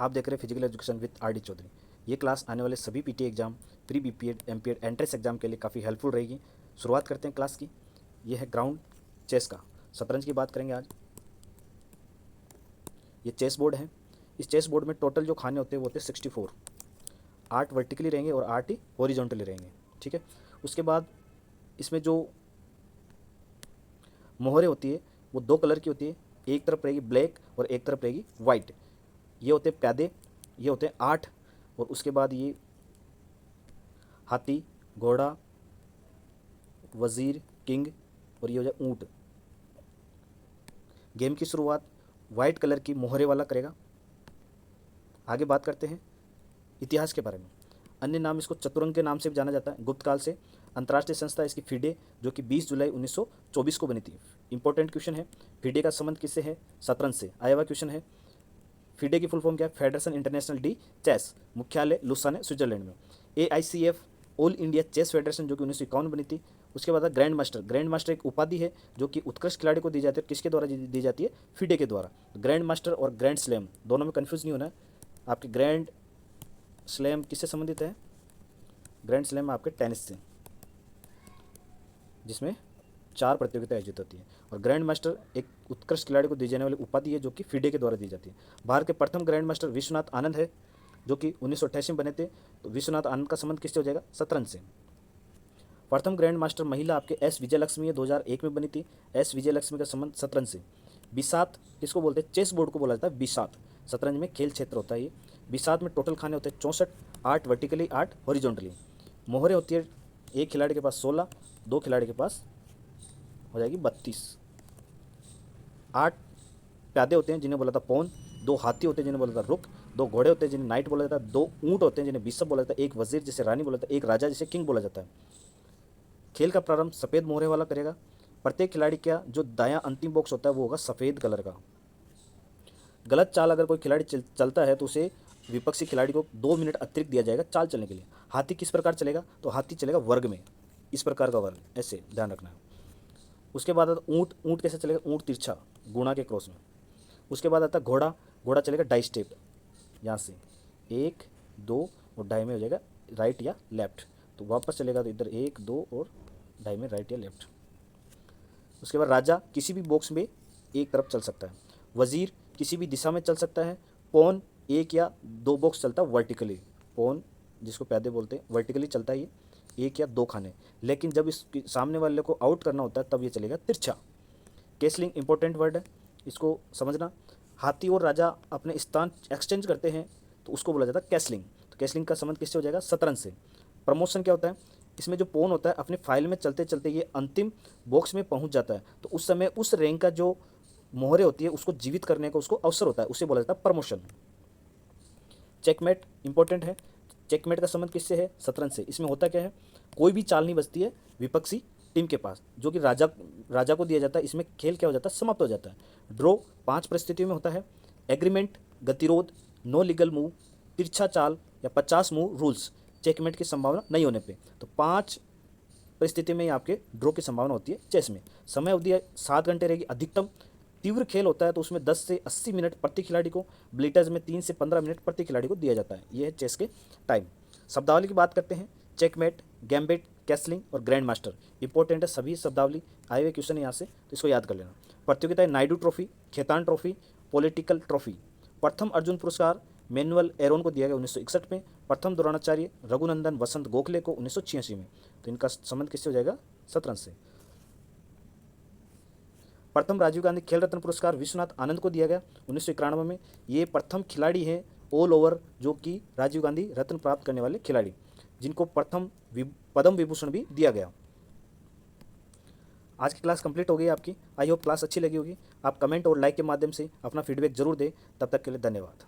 आप देख रहे हैं physical education with R D Chaudhary. ये क्लास आने वाले सभी PT exam, pre BPEd, MPEd, entrance exam के लिए काफ़ी हेल्पफुल रहेगी। शुरुआत करते हैं क्लास की। ये है ग्राउंड चेस का, शतरंज की बात करेंगे आज। ये चेस बोर्ड है। इस चेस बोर्ड में टोटल जो खाने होते हैं वो होते हैं 64। 8 वर्टिकली रहेंगे और 8 ही हॉरिजॉन्टली रहेंगे, ठीक है। उसके बाद इसमें जो मोहरें होती है वो 2 कलर की होती है, एक तरफ रहेगी ब्लैक और एक तरफ रहेगी वाइट। ये होते हैं प्यादे, ये होते हैं 8। और उसके बाद ये हाथी, घोड़ा, वज़ीर, किंग और ये हो जाए ऊँट। गेम की शुरुआत वाइट कलर की मोहरे वाला करेगा। आगे बात करते हैं इतिहास के बारे में। अन्य नाम इसको चतुरंग के नाम से भी जाना जाता है। गुप्त काल से अंतर्राष्ट्रीय संस्था इसकी फीडे, जो कि 20 जुलाई 1924 को बनी थी। इंपॉर्टेंट क्वेश्चन है, फीडे का संबंध किससे है? शतरंज से। आया हुआ क्वेश्चन है। फीडे की फुल फॉर्म क्या है? फेडरेशन इंटरनेशनल डी चेस, मुख्यालय लुसाने, स्विट्जरलैंड में। AICF all India chess federation, जो कि 1951 बनी थी। उसके बाद ग्रैंड मास्टर। ग्रैंड मास्टर एक उपाधि है जो कि उत्कृष्ट खिलाड़ी को दी जाती है। किसके द्वारा दी जाती है? फीडे के द्वारा। ग्रैंड मास्टर और ग्रैंड स्लैम दोनों में कन्फ्यूज नहीं होना है। आपके ग्रैंड स्लैम किससे संबंधित है? ग्रैंड स्लैम आपके टेनिस से, जिसमें 4 प्रतियोगिता आयोजित होती है। और ग्रैंड मास्टर एक उत्कृष्ट खिलाड़ी को दी जाने वाली उपाधि है जो कि फीडे के द्वारा दी जाती है। भारत के प्रथम ग्रैंड मास्टर विश्वनाथ आनंद है, जो कि 1988 में बने थे। तो विश्वनाथ आनंद का संबंध किससे हो जाएगा? शतरंज से। प्रथम ग्रैंड मास्टर महिला आपके S विजयलक्ष्मी है, 2001 में बनी थी। S विजयलक्ष्मी का संबंध शतरंज से। बिसात किसको बोलते हैं? चेस बोर्ड को बोला जाता है बिसात। शतरंज में खेल क्षेत्र होता है ये। बिसात में टोटल खाने होते हैं 64, 8 वर्टिकली, 8 हॉरिजॉन्टली। मोहरे होती है एक खिलाड़ी के पास 16, 2 खिलाड़ी के पास हो जाएगी 32। 8 प्यादे होते हैं जिन्हें बोला था पौन, 2 हाथी होते हैं जिन्हें बोला था रुक, 2 घोड़े होते हैं जिन्हें नाइट बोला जाता है, 2 ऊँट होते हैं जिन्हें बिशप बोला जाता है, एक वजीर जिसे रानी बोला जाता है, एक राजा जिसे किंग बोला जाता है। खेल का प्रारंभ सफ़ेद मोहरे वाला करेगा। प्रत्येक खिलाड़ी का जो दायां अंतिम बॉक्स होता है वो होगा सफ़ेद कलर का। गलत चाल अगर कोई खिलाड़ी चलता है तो उसे विपक्षी खिलाड़ी को 2 मिनट अतिरिक्त दिया जाएगा चाल चलने के लिए। हाथी किस प्रकार चलेगा? तो हाथी चलेगा वर्ग में, इस प्रकार का वर्ग, ऐसे ध्यान रखना है। उसके बाद आता ऊँट। ऊँट कैसे चलेगा? ऊँट तिरछा, गुणा के क्रॉस में। उसके बाद आता घोड़ा। घोड़ा चलेगा डाई स्टेप, यहाँ से 1, 2 और डाई में हो जाएगा राइट या लेफ्ट। तो वापस चलेगा तो इधर 1, 2 और डाई में राइट या लेफ्ट। उसके बाद राजा किसी भी बॉक्स में एक तरफ चल सकता है। वजीर किसी भी दिशा में चल सकता है। पौन 1 या 2 बॉक्स चलता है वर्टिकली। पौन जिसको प्यादे बोलते हैं वर्टिकली चलता है ये, 1 या 2 खाने। लेकिन जब इस सामने वाले को आउट करना होता है तब ये चलेगा तिरछा। केसलिंग इंपॉर्टेंट वर्ड है, इसको समझना। हाथी और राजा अपने स्थान एक्सचेंज करते हैं तो उसको बोला जाता है कैसलिंग। तो कैसलिंग का संबंध किससे हो जाएगा? शतरंज से। प्रमोशन क्या होता है? इसमें जो पॉन होता है अपने फाइल में चलते चलते ये अंतिम बॉक्स में पहुंच जाता है, तो उस समय उस रैंक का जो मोहरे होती है उसको जीवित करने का उसको अवसर होता है, उसे बोला जाता है प्रमोशन। चेकमेट इंपॉर्टेंट है। चेकमेट का संबंध किससे है? शतरंज से। इसमें होता क्या है? कोई भी चाल नहीं बचती है विपक्षी टीम के पास, जो कि राजा को दिया जाता है। इसमें खेल क्या हो जाता है? समाप्त हो जाता है। ड्रॉ 5 परिस्थितियों में होता है। एग्रीमेंट, गतिरोध, नो लीगल मूव, तिरछा चाल या 50 मूव रूल्स, चेकमेट की संभावना नहीं होने पे। तो 5 परिस्थिति में आपके ड्रॉ की संभावना होती है चेस में। समय अवधि 7 घंटे रहेगी अधिकतम। तीव्र खेल होता है तो उसमें 10 से 80 मिनट प्रति खिलाड़ी को, ब्लिटर्स में 3 से 15 मिनट प्रति खिलाड़ी को दिया जाता है। यह है चेस के टाइम। शब्दावली की बात करते हैं। चेकमेट, गैम्बिट, कैसलिंग और ग्रैंड मास्टर इंपॉर्टेंट है। सभी शब्दावली आए हुए क्वेश्चन यहाँ से, तो इसको याद कर लेना। प्रतियोगिताएं Naidu trophy, Khetan trophy, political trophy. प्रथम अर्जुन पुरस्कार मैनुअल एरोन को दिया गया 1961 में। प्रथम द्रोणाचार्य रघुनंदन वसंत गोखले को 1986 में। तो इनका संबंध किससे हो जाएगा? शतरंज से। प्रथम राजीव गांधी खेल रत्न पुरस्कार विश्वनाथ आनंद को दिया गया 1991 में। ये प्रथम खिलाड़ी हैं ऑल ओवर जो कि राजीव गांधी रत्न प्राप्त करने वाले खिलाड़ी, जिनको प्रथम पद्म विभूषण भी दिया गया। आज की क्लास कंप्लीट हो गई आपकी। आई होप क्लास अच्छी लगी होगी। आप कमेंट और लाइक के माध्यम से अपना फीडबैक जरूर दें। तब तक के लिए धन्यवाद।